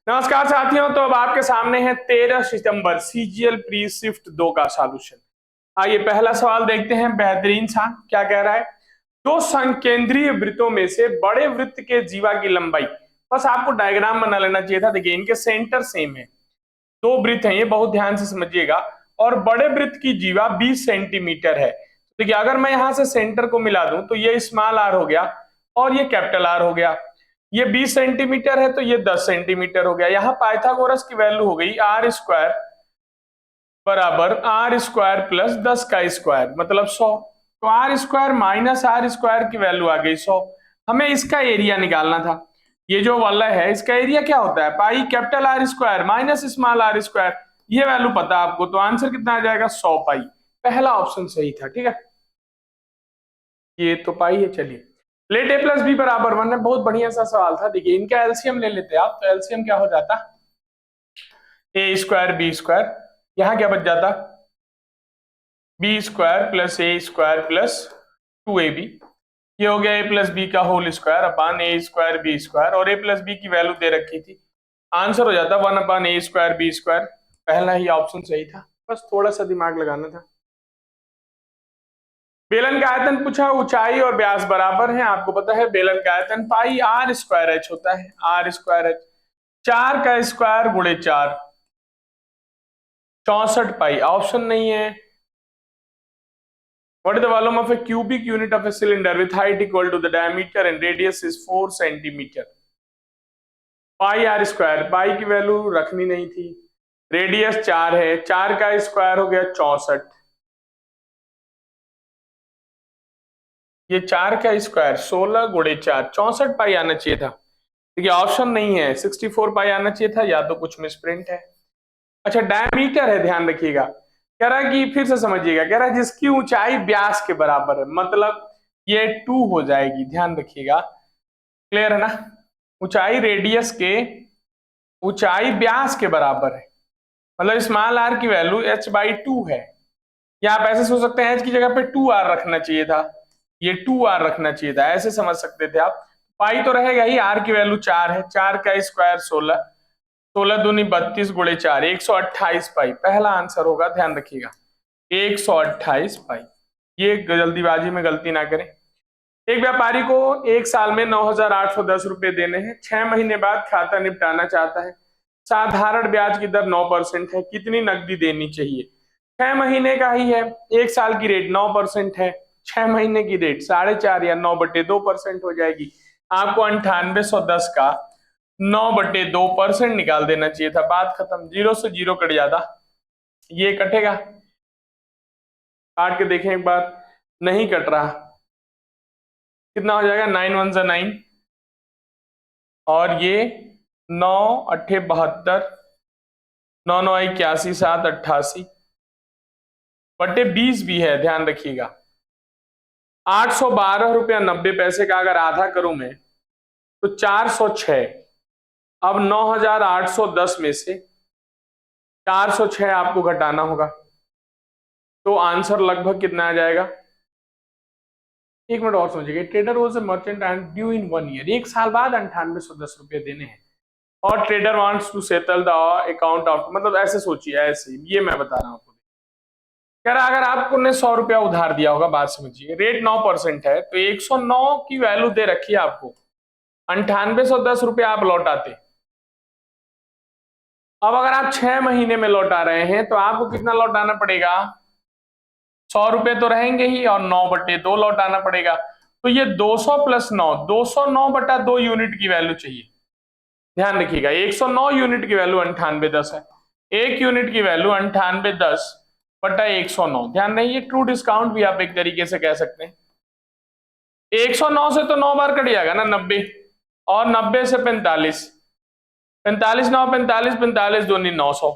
नमस्कार साथियों। तो अब आपके सामने है 13 सितंबर सीजीएल प्री शिफ्ट 2 का सॉल्यूशन। आइए पहला सवाल देखते हैं। बेहतरीन सा क्या कह रहा है। दो संकेंद्रीय वृत्तों में से बड़े वृत्त के जीवा की लंबाई, बस आपको डायग्राम बना लेना चाहिए था। देखिए इनके सेंटर सेम है, दो वृत्त हैं, ये बहुत ध्यान से समझिएगा। और बड़े वृत्त की जीवा 20 सेंटीमीटर है। देखिए अगर मैं यहां से सेंटर को मिला दूं तो ये स्मॉल आर हो गया और ये कैपिटल आर हो गया। ये 20 सेंटीमीटर है तो ये 10 सेंटीमीटर हो गया। यहाँ पाइथागोरस की वैल्यू हो गई आर स्क्वायर बराबर आर स्क्वायर प्लस 10 का स्क्वायर मतलब 100। तो R square minus R square की वैल्यू आ गई 100। हमें इसका एरिया निकालना था। ये जो वाला है इसका एरिया क्या होता है, pi capital R square minus small R square. ये वैल्यू पता है आपको, तो आंसर कितना आ जाएगा 100 पाई। पहला ऑप्शन सही था। ठीक है, ये तो पाई है। चलिए लेट ए प्लस बी बराबर 1 है, बहुत बढ़िया सा सवाल था। देखिए इनका एलसीएम ले लेते आप, तो एलसीएम क्या हो जाता, ए स्क्वायर बी स्क्वायर। यहां क्या बच जाता, बी स्क्वायर प्लस ए स्क्वायर प्लस 2ab। ये हो गया ए प्लस बी का होल स्क्वायर अपान ए स्क्वायर बी स्क्वायर, और ए प्लस बी की वैल्यू दे रखी थी। आंसर हो जाता 1 अपान ए स्क्वायर बी स्क्वायर। पहला ही ऑप्शन सही था, बस थोड़ा सा दिमाग लगाना था। बेलन का आयतन पूछा, ऊंचाई और व्यास बराबर है। आपको पता है बेलन का आयतन पाई आर स्क्वायर एच होता है, आर स्क्वायर एच। 4 का स्क्वायर गुणे 4 64 पाई। ऑप्शन नहीं है। What is the volume of a cubic unit of a cylinder with height equal to the diameter and radius is 4 centimetre. Pi r square, pi की value रखनी नहीं थी। Radius 4 है, 4 का स्क्वायर हो गया 64। ये 4 का स्क्वायर 16 गुणे 4 64 पाई आना चाहिए था। देखिए ऑप्शन नहीं है, 64 पाई आना चाहिए था, या तो कुछ मिसप्रिंट है। अच्छा डायमीटर है, ध्यान रखिएगा। कह रहा है कि फिर से समझिएगा, कह रहा है जिसकी ऊंचाई व्यास के बराबर है, मतलब ये 2 हो जाएगी। ध्यान रखिएगा, क्लियर है ना। ऊंचाई रेडियस के ऊंचाई व्यास के बराबर है, मतलब स्मॉल आर की वैल्यू h/2 है। या आप ऐसे सोच सकते हैं h की जगह पे 2r रखना चाहिए था, ये 2r रखना चाहिए था, ऐसे समझ सकते थे आप। पाई तो रहेगा ही, r की वैल्यू 4 है, 4 का स्क्वायर 16, 16 दूनी 32 गुणे 4 128 पाई। पहला आंसर होगा, ध्यान रखिएगा 128 पाई। ये जल्दीबाजी में गलती ना करें। एक व्यापारी को एक साल में 9,810 रुपए देने हैं, 6 महीने बाद खाता निपटाना चाहता है। साधारण ब्याज की दर 9% है, कितनी नकदी देनी चाहिए। 6 महीने का ही है, एक साल की रेट 9% है, 6 महीने की रेट 4.5 या 9/2% हो जाएगी। आपको 9810 का 9/2% निकाल देना चाहिए था, बात खत्म। जीरो से जीरो कट जाता, ये कटेगा, काट के देखें एक बार, नहीं कट रहा। कितना हो जाएगा, 9 1 जा 9, और ये 9 8 72, 9 9 81 7 88 बटे 20 भी है, ध्यान रखिएगा। 812 रुपया 90 पैसे का अगर आधा करूं मैं तो 406। अब 9,810 में से 406 आपको घटाना होगा, तो आंसर लगभग कितना आ जाएगा। एक मिनट और समझिएगा, trader was a merchant and due in 1 year, एक साल बाद 9810 रुपये देने हैं, और trader wants to settle the account off, मतलब ऐसे सोचिए, ऐसे ये मैं बता रहा हूं आपको। कह रहा अगर आपको ने 100 रुपया उधार दिया होगा, बात समझिए, रेट 9% है, तो 109 की वैल्यू दे रखी है आपको, 9810 रुपया आप लौटाते। अब अगर आप 6 महीने में लौटा रहे हैं तो आपको कितना लौटाना पड़ेगा, 100 रुपए तो रहेंगे ही, और 9/2 लौटाना पड़ेगा। तो ये 200 प्लस 9, 209/2 यूनिट की वैल्यू चाहिए। ध्यान रखिएगा 109 यूनिट की वैल्यू 9810 है, एक यूनिट की वैल्यू 9810/109। ध्यान रही, ट्रू डिस्काउंट भी आप एक तरीके से कह सकते हैं। 109 से तो 9 बार कट जाएगा ना 90, और 90 से 45, 45 9 45, 45 दूनी 900,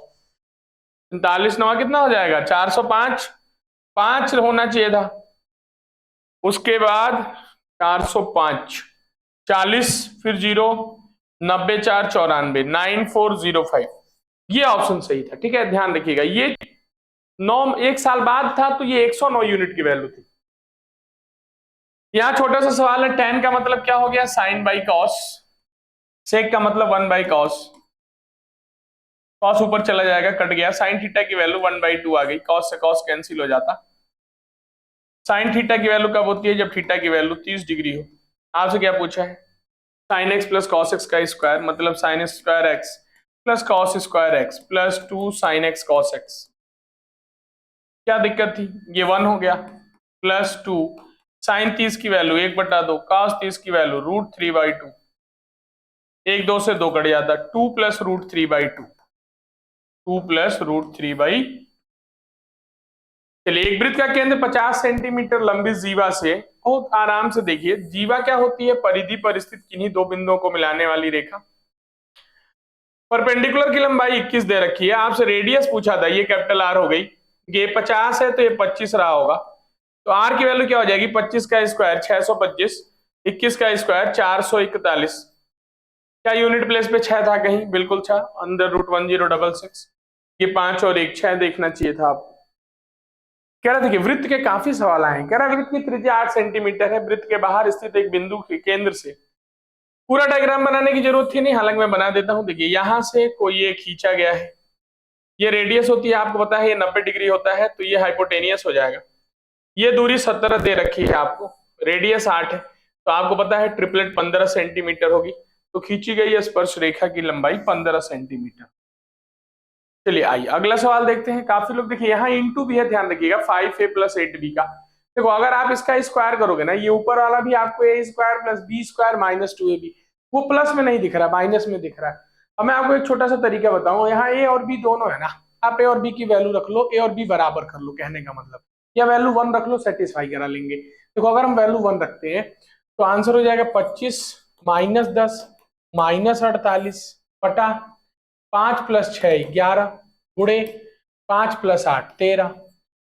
45 9 कितना हो जाएगा 405, 5 होना चाहिए था। उसके बाद 405, 40 फिर 0, 90 4 94, 9405, ये ऑप्शन सही था। ठीक है, ध्यान रखिएगा, ये 9 एक साल बाद था, तो ये 109 यूनिट की वैल्यू थी। यहां छोटा सा सवाल है, tan का मतलब क्या हो गया, साइन बाई कॉस, सेक का मतलब 1/cos। कॉस ऊपर चला जाएगा, कट गया, साइन थीटा की वैल्यू 1/2 आ गई, कॉस से कॉस कैंसिल हो जाता। साइन थीटा की वैल्यू कब होती है? जब थीटा की वैल्यू 30 डिग्री हो। आपसे क्या पूछा है? Sine x plus cos x का स्क्वायर, मतलब sine square x plus cos square x plus 2 sine x cos x. क्या दिक्कत थी? ये 1 हो गया, प्लस 2 साइन 30 की वैल्यू 1/2, कॉस 30 की वैल्यू √3/2, 1 2 से 2 कट जाता, 2 प्लस √3/2, 2 प्लस √3/। चलिए, एक वृत्त का केंद्र 50 सेंटीमीटर लंबी जीवा से, बहुत आराम से देखिए, जीवा क्या होती है? परिधि पर स्थित किन्हीं दो बिंदुओं को मिलाने वाली रेखा। परपेंडिकुलर की लंबाई 21 दे रखी है, आपसे रेडियस पूछा था, ये कैपिटल आर हो गई, ये 50 है तो ये 25 रहा होगा, तो आर की वैल्यू क्या हो जाएगी? 25 का स्क्वायर 625, 21 का स्क्वायर 441। क्या यूनिट प्लेस पे 6 था कहीं? बिल्कुल था, √1066। ये 5 और 1 6 देखना चाहिए था आपको। कह रहा, देखिए वृत्त के काफी सवाल आए हैं। कह रहा वृत्त की त्रिज्या 8 सेंटीमीटर है, वृत्त के बाहर स्थित एक बिंदु के केंद्र से, पूरा डायग्राम बनाने की जरूरत थी नहीं, हालांकि मैं बना देता हूं। देखिए यहां से कोई एक खींचा गया है, ये रेडियस होती है, आपको पता है ये 90 डिग्री होता है, तो ये हाइपोटेनियस हो जाएगा। ये दूरी 17 दे रखी है आपको, रेडियस 8 है, तो आपको पता है ट्रिपलेट 15 सेंटीमीटर होगी, तो खींची गई स्पर्श रेखा की लंबाई 15 सेंटीमीटर। चलिए आइए अगला सवाल देखते हैं। काफी लोग, देखिए यहाँ इंटू भी है, ध्यान रखिएगा, 5a + 8b का। देखो अगर आप इसका स्क्वायर करोगे ना, ये ऊपर वाला भी आपको a² + b² - 2ab, वो प्लस में नहीं दिख रहा, माइनस में दिख रहा है। अब मैं आपको एक छोटा सा तरीका बताऊं, यहाँ a और b दोनों है ना, आप a और b की वैल्यू रख लो, a और b बराबर कर लो, कहने का मतलब, या वैल्यू 1 रख लो, सेटिस्फाई करा लेंगे। देखो अगर हम वैल्यू 1 रखते हैं तो आंसर हो जाएगा 25 - 10 - 48 बटा 5 + 6 11 गुणे 5 + 8 13।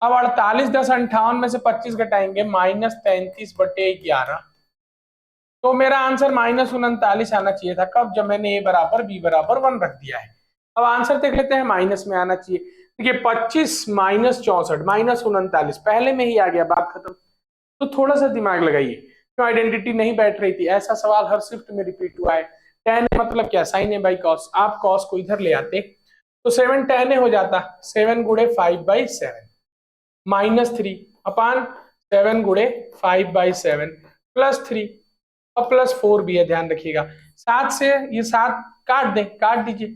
अब 48 10 58 में से 25 घटाएंगे, -33/11, तो मेरा आंसर -39 आना चाहिए था। कब? जब मैंने a = b = 1 रख दिया है। अब आंसर देख लेते हैं, माइनस में आना चाहिए। देखिए 25 - 64 -39 पहले में ही आ गया, बात खत्म। तो थोड़ा सा दिमाग लगाइए, क्यों आइडेंटिटी नहीं बैठ रही थी? ऐसा सवाल हर शिफ्ट में रिपीट हुआ है। tan मतलब क्या? sin a/cos। आप cos को इधर ले आते तो 7 tan a हो जाता, 7 गुणे 5/7 -3 अपान 7 गुणे 5/7 +3 और +4 भी है, ध्यान रखिएगा। 7 से ये 7 काट दें, काट दीजिए,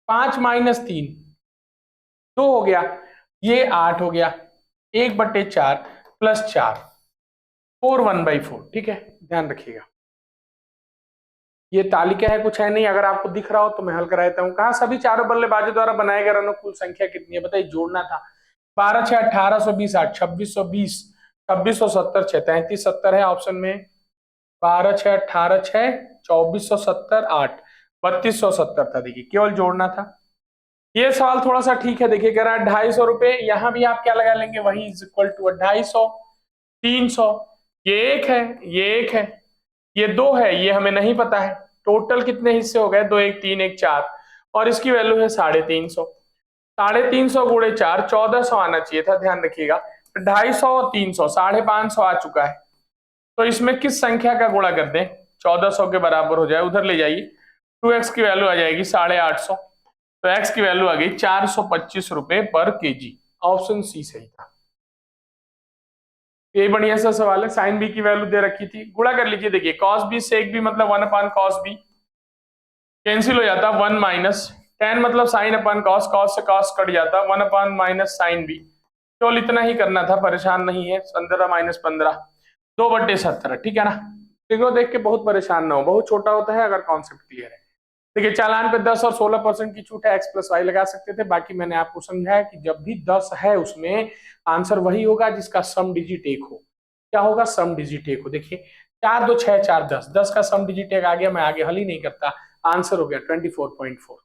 5 - 3 2 हो गया, ये 8 हो गया, 1/4 +4 4 1/4। ठीक है, ध्यान रखिएगा। ये तालिका है, कुछ है नहीं, अगर आपको दिख रहा हो तो मैं हल करा देता हूँ। कहा सभी चारों बल्लेबाजों द्वारा बनाए गए रनों कुल संख्या कितनी है? बताइए, जोड़ना था। 12 6 1820 8 2620 2670 6 33 70 है ऑप्शन में। 12 6 18 6 2470 8 3270 था। देखिए केवल जोड़ना था। ये सवाल थोड़ा सा ठीक है, देखिए कह रहा है 250 रुपए, यहां भी आप क्या लगा लेंगे? वही इज इक्वल टू 250 300, ये एक है, ये एक है, ये 2 है, ये हमें नहीं पता है। टोटल कितने हिस्से हो गए? 2 1 3 1 4, और इसकी वैल्यू है 350। 350 गुणे 4 1400 आना चाहिए था, ध्यान रखिएगा। 250 और 300 550 आ चुका है, तो इसमें किस संख्या का गुणा कर दें 1400 के बराबर हो जाए? उधर ले जाइए, 2x की वैल्यू आ जाएगी 850, तो x की वैल्यू आ गई 425 रुपए पर केजी। ऑप्शन सी सही था। ये बढ़िया सा सवाल है। साइन बी की वैल्यू दे रखी थी, गुणा कर लीजिए। देखिए cos b sec b मतलब 1/cos b, कैंसिल हो जाता 1 माइनस tan मतलब sin अपन cos, cos से cos कट जाता 1/ - sin b। केवल इतना ही करना था, परेशान नहीं है। 15 - 15 2/17, ठीक है ना। फिगर देख के बहुत परेशान ना हो, बहुत छोटा होता है अगर कॉन्सेप्ट क्लियर है। देखिए चालान पे 10 और 16% की छूट है, x + y लगा सकते थे। बाकी मैंने आपको समझाया कि जब भी 10 है उसमें आंसर वही होगा जिसका सम डिजिट 1 हो। क्या होगा? सम डिजिट 1 हो। देखिए 4 2 6 4 10, 10 का सम डिजिट 1 आ गया, मैं आगे हल ही नहीं करता, आंसर हो गया 24.4।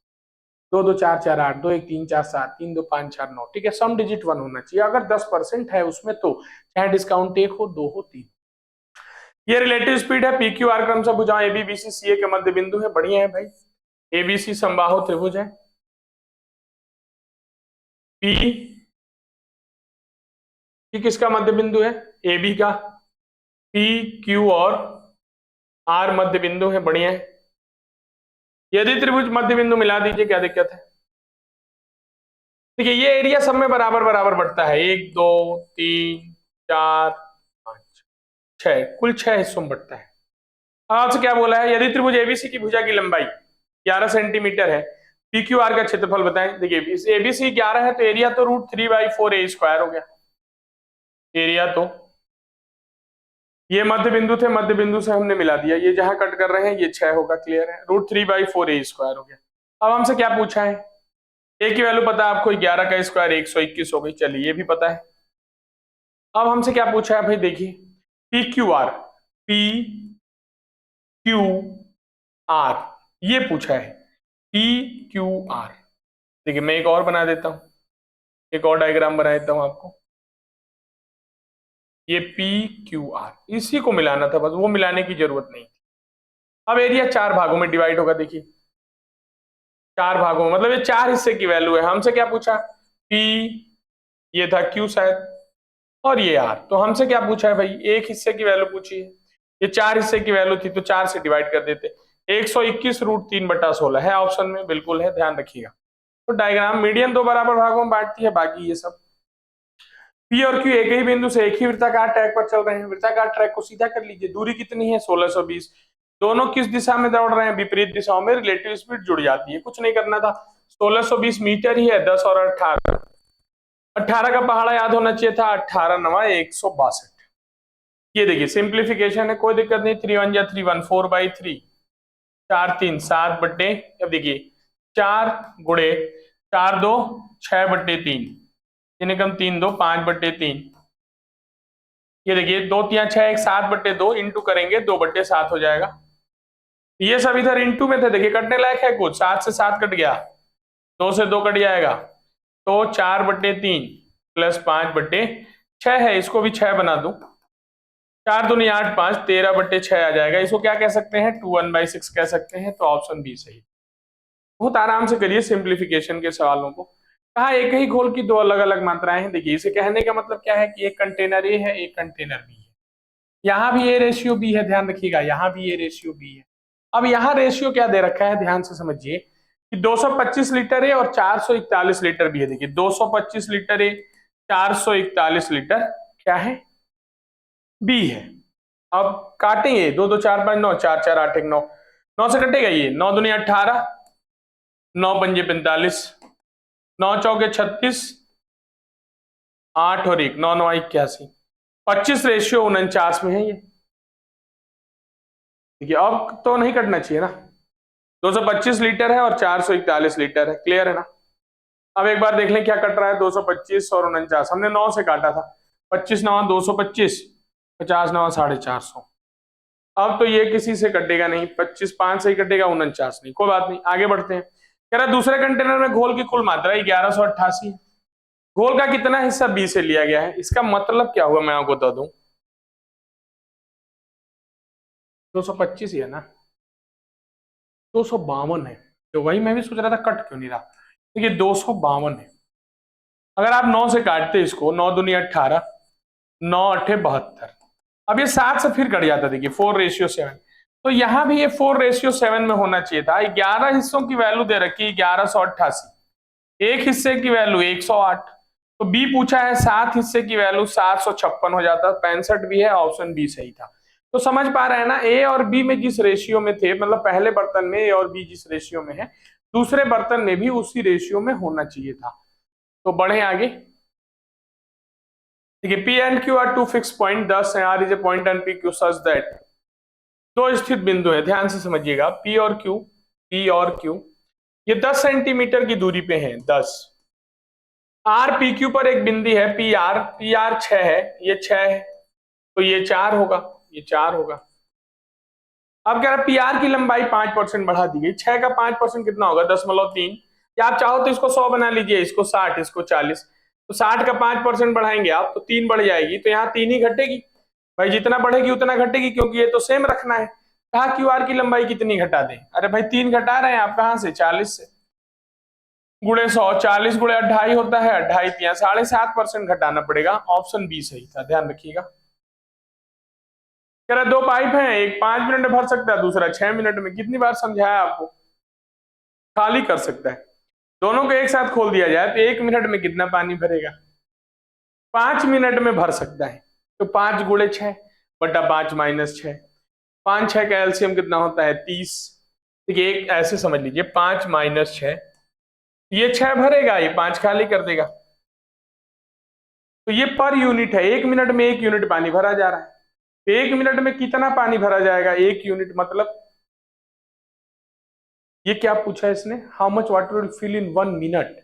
2 2 4 4 8 2 1 3 4 7 3 2 5 4 9, ठीक है। सम डिजिट 1 होना चाहिए, अगर 10% है उसमें तो चाहे डिस्काउंट 1 हो 2 हो 3। ये रिलेटिव स्पीड है, पी क्यू आर क्रम से भुजाएं ए बी बी सी सी ए के मध्य बिंदु है। बढ़िया है भाई, एबीसी समबाहु त्रिभुज है। पी पी किसका मध्य बिंदु है? ए बी का। पी क्यू और आर मध्य बिंदु है, बढ़िया है। यदि त्रिभुज मध्य बिंदु मिला दीजिए, क्या दिक्कत है? देखिए ये एरिया सब में बराबर बराबर बढ़ता है, 1 2 3 4 5 6, कुल 6 हिस्सों में बढ़ता है। अब आपसे क्या बोला है, यदि त्रिभुज एबीसी की भुजा की लंबाई 11 सेंटीमीटर है, पी क्यू आर का क्षेत्रफल बताएं। देखिए एबीसी 11 है तो एरिया तो √3/4 a² हो गया एरिया। तो ये मध्य बिंदु थे, मध्य बिंदु से हमने मिला दिया, ये जहां कट कर रहे हैं ये 6 होगा, क्लियर है, √3/4 a² हो गया। अब हमसे क्या पूछा है, ए की वैल्यू पता है आपको, 11 का स्क्वायर 121 हो गई, चलिए ये भी पता है। अब हमसे क्या पूछा है भाई, देखिए P Q R, P Q R ये पूछा है, पी क्यू आर। देखिए मैं एक और बना देता हूं, एक और डायग्राम बना देता हूं आपको। ये पी क्यू आर इसी को मिलाना था, बस वो मिलाने की जरूरत नहीं। अब एरिया 4 भागों में डिवाइड होगा, देखिए 4 भागों में, मतलब ये 4 हिस्से की वैल्यू है। हमसे क्या पूछा, पी, ये था क्यू शायद, और ये आर। तो हमसे क्या पूछा है भाई, एक हिस्से की वैल्यू पूछी है, ये 4 हिस्से की वैल्यू थी तो 4 से डिवाइड कर देते। 121 √3/16 है ऑप्शन में, बिल्कुल है, ध्यान रखिएगा। तो डायग्राम मीडियन 2 बराबर भागों में बांटती है, बाकी ये सब पी और क्यू एक ही बिंदु से एक ही वृत्ताकार ट्रैक पर चल रहे हैं। वृत्ताकार ट्रैक को सीधा कर लीजिए, दूरी कितनी है 1620। दोनों किस दिशा में दौड़ रहे हैं, विपरीत दिशाओं में, रिलेटिव स्पीड जुड़ जाती है, कुछ नहीं करना था। 1620 मीटर ही है, 10 और 18, 18 का पहाड़ा याद होना चाहिए था, 18 9 162। ये देखिए सिंप्लीफिकेशन है, कोई दिक्कत नहीं, 3 1 जा 3 1, 4/3, 4 3 7/, अब देखिए 4 गुणे 4 2 6/3, इन्हें कम 3 2 5/3। ये देखिए 2 3 6 1 7/2 इंटू करेंगे 2/7 हो जाएगा। ये सब इधर इंटू में थे, देखिए कटने लायक है कुछ, 7 से 7 कट गया, 2 से 2 कट जाएगा, तो 4/3 प्लस 5/6 है, इसको भी 6 बना दूं, 4 दूनी 8 5 13/6 आ जाएगा। इसको क्या कह सकते हैं, 2 1/6 कह सकते हैं, तो ऑप्शन बी सही। बहुत आराम से करिए सिंप्लीफिकेशन के सवालों को। कहा एक ही घोल की 2 अलग अलग मात्राएं हैं। देखिए इसे कहने का मतलब क्या है कि एक कंटेनर ए है, एक कंटेनर बी है, यहाँ भी ए रेशियो बी है, ध्यान रखिएगा, यहाँ भी ए रेशियो बी है। अब यहाँ रेशियो क्या दे रखा है, ध्यान से समझिए कि 225 लीटर है और 441 लीटर भी है। देखिए 225 लीटर है, 441 लीटर क्या है, बी है। अब काटेंगे, 2 2 4 5 9, 4 4 8 1 9, 9 से कटेगा ये, 9 दूनी 18, 9 पंजे 45, 9 चौके 36, 8 और 1 9 9 81, 25:49 में है ये। देखिए अब तो नहीं कटना चाहिए ना, 225 लीटर है और 441 लीटर है, क्लियर है ना। अब एक बार देख लें क्या कट रहा है, 225 और 49, हमने 9 से काटा था, 25 9 225, 50 9 450। अब तो ये किसी से कटेगा नहीं, 25 5 से ही कटेगा, 49 नहीं, कोई बात नहीं, आगे बढ़ते हैं। कह रहा दूसरे कंटेनर में घोल की कुल मात्रा 1188 है, घोल का कितना हिस्सा बी से लिया गया है, इसका मतलब क्या हुआ मैं आपको बता दूं, 225 ही है ना, 252 है, तो वही मैं भी सोच रहा था कट क्यों नहीं रहा। देखिए 252 है, अगर आप 9 से काटते इसको, 9 दूनी 18, 9 8 72, अब ये 7 से फिर कट जाता, देखिए 4:7, तो यहां भी ये 4:7 में होना चाहिए था। 11 हिस्सों की वैल्यू दे रखी है 1188, एक हिस्से की वैल्यू 108, तो बी पूछा है 7 हिस्से की वैल्यू 756 हो जाता, 65 भी है, ऑप्शन बी सही था। तो समझ पा रहे हैं ना, ए और बी में जिस रेशियो में थे, मतलब पहले बर्तन में ए और बी जिस रेशियो में है, दूसरे बर्तन में भी उसी रेशियो में होना चाहिए था। तो बढ़े आगे, देखिए P and Q are two fix point, thus R is a point and P Q such that, दो स्थित बिंदु है, ध्यान से समझिएगा, पी और क्यू, पी और क्यू, ये 10 सेंटीमीटर की दूरी पे हैं, 10। आर पी क्यू पर एक बिंदु है पी आर 6 है, ये 6 है, तो ये 4 होगा, ये 4 होगा। अब कह रहा पी आर की लंबाई 5% बढ़ा दी गई, 6 का 5% कितना होगा, 10.3, या आप चाहो तो इसको 100 बना लीजिए, इसको 60, इसको 40, तो 60 का 5% बढ़ाएंगे आप तो 3 बढ़ जाएगी, तो यहाँ 3 ही घटेगी भाई, जितना बढ़ेगी उतना घटेगी, क्योंकि ये तो सेम रखना है। कहा क्यू आर की लंबाई कितनी घटा दें, अरे भाई 3 घटा रहे हैं आप, कहां से, 40 से, गुणे 100, 40 गुणे 2.5 होता है, 2.5 7.5% घटाना पड़ेगा, ऑप्शन बी सही था, ध्यान रखिएगा। कह रहा 2 पाइप हैं, एक 5 मिनट में भर सकता है, दूसरा 6 मिनट में, कितनी बार समझाया आपको, खाली कर सकता है। दोनों को एक साथ खोल दिया जाए तो 1 मिनट में कितना पानी भरेगा? 5 मिनट में भर सकता है। तो 5 × 6 / 5 - 6, 5 × 6 का एलसीएम कितना होता है? 30। देखिए एक ऐसे समझ लीजिए, 5 - 6, ये 6 भरेगा, ये 5 खाली कर देगा। तो ये पर यूनिट है, 1 मिनट में 1 यूनिट पानी भरा जा रहा है। तो 1 मिनट में कितना पानी भरा जाएगा? 1 यूनिट। मतलब ये क्या पूछा है इसने? How much water will fill in 1 minute.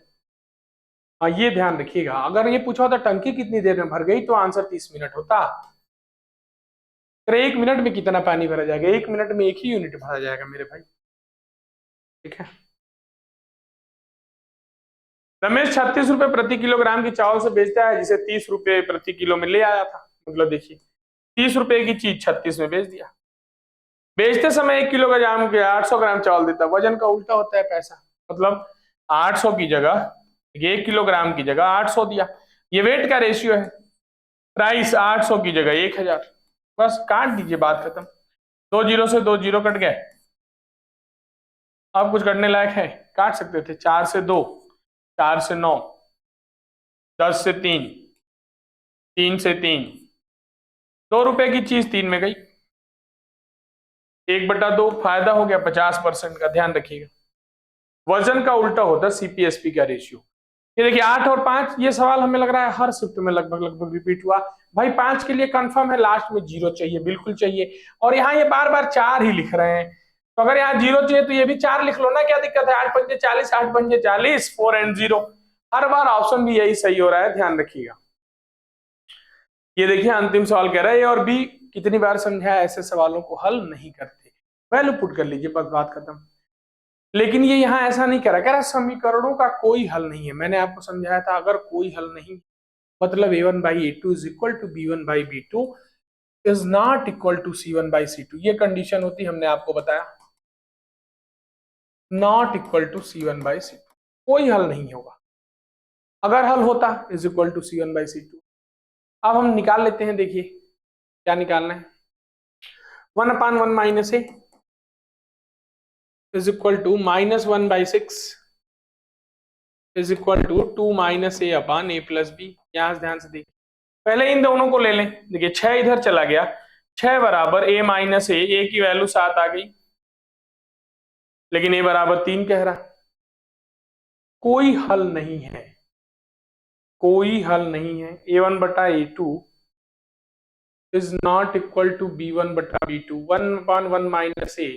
हाँ ये ध्यान रखिएगा, अगर ये पूछा होता टंकी कितनी देर में भर गई तो आंसर 30 मिनट होता। अरे 1 मिनट में कितना पानी भरा जाएगा? 1 मिनट में 1 ही यूनिट भरा जाएगा मेरे भाई। ठीक है। रमेश 36 रुपए प्रति किलोग्राम की चावल से बेचता है, जिसे 30 रुपए प्रति किलो में ले आया था। मतलब देखिए 30 रुपए की चीज 36 में बेच दिया। बेचते समय 1 किलोग्राम के 800 ग्राम चावल देता है। वजन का उल्टा होता है पैसा। मतलब 800 की जगह, 1 किलोग्राम की जगह 800 दिया। ये वेट का रेशियो है। प्राइस 800 की जगह 1000। बस काट दीजिए, बात खत्म। 2 जीरो से 2 जीरो कट गए। अब कुछ करने लायक है? काट सकते थे। 4 से 2, 4 से 9, 10 से 3, 3 से 3, 2 रुपए की चीज 3 में गई। 1/2 फायदा हो गया 50% का। ध्यान रखिएगा, वजन का उल्टा होता है सीपीएसपी का रेशियो। ये देखिए 8 और 5, ये सवाल हमें लग रहा है हर शिफ्ट में लगभग लगभग रिपीट हुआ। भाई 5 के लिए कंफर्म है, लास्ट में 0 चाहिए, बिल्कुल चाहिए। और यहाँ ये बार बार 4 ही लिख रहे हैं, तो अगर यहाँ 0 चाहिए तो ये भी 4 लिख लो ना, क्या दिक्कत है? 8 पंजे 40, 8 पंजे 40, 4 and 0। हर बार ऑप्शन भी यही सही हो रहा है, ध्यान रखिएगा। ये देखिए अंतिम सवाल कह रहा है ए और बी कितनी बार समझाया ऐसे सवालों को हल नहीं करते। वैल्यू पुट कर लीजिए, बस बात खत्म। लेकिन ये यहाँ ऐसा नहीं कह रहा समीकरणों का कोई हल नहीं है। मैंने आपको समझाया था अगर कोई हल नहीं, मतलब a1/a2 is equal to b1/b2 is not equal to c1/c2। ये कंडीशन होती, हमने आपको बताया, नॉट इक्वल टू c1/c2, कोई हल नहीं होगा। अगर हल होता इज इक्वल टू c1/c2। अब हम निकाल लेते हैं। देखिए क्या निकालना है? 1/1 - a is equal to -1/6 is equal to 2 - a/a + b। यहां ध्यान से देखिए, पहले इन दोनों को ले लें। देखिए 6 इधर चला गया, 6 बराबर a - a की वैल्यू 7 आ गई, लेकिन a बराबर 3 कह रहा। कोई हल नहीं है, कोई हल नहीं है। a1/a2 is not equal to b1/b2। 1/1 - a,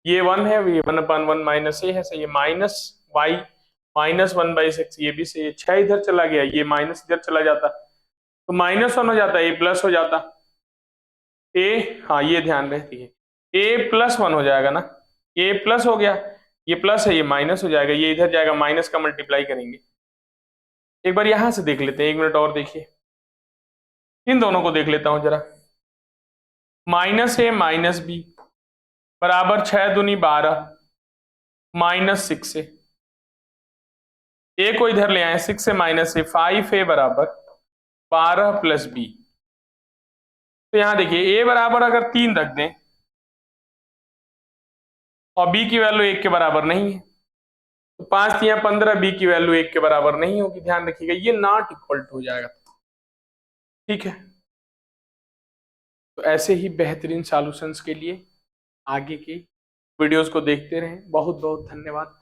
ये 1 है, ये 1/1 - a है, सही है। माइनस y -1/6, ये भी सही है। 6 इधर चला गया, ये माइनस इधर चला जाता तो -1 हो जाता, a प्लस हो जाता। a, हाँ ये ध्यान रहती है, a +1 हो जाएगा ना, a प्लस हो गया, ये प्लस है, ये माइनस हो जाएगा, ये इधर जाएगा, माइनस का मल्टीप्लाई करेंगे। एक बार यहां से देख लेते हैं, 1 मिनट और देखिए, इन दोनों को देख लेता हूं जरा। -a - b बराबर 6 दूनी 12 -6 से a को इधर ले आए, 6 से -a, 5a बराबर 12 + b। तो यहां देखिए a बराबर अगर 3 रख दें और b की वैल्यू 1 के बराबर नहीं है, तो 5 × 15, b की वैल्यू 1 के बराबर नहीं होगी। ध्यान रखिएगा, ये नॉट इक्वल टू हो जाएगा। ठीक है, तो ऐसे ही बेहतरीन सॉल्यूशंस के लिए आगे की वीडियोस को देखते रहें। बहुत बहुत धन्यवाद।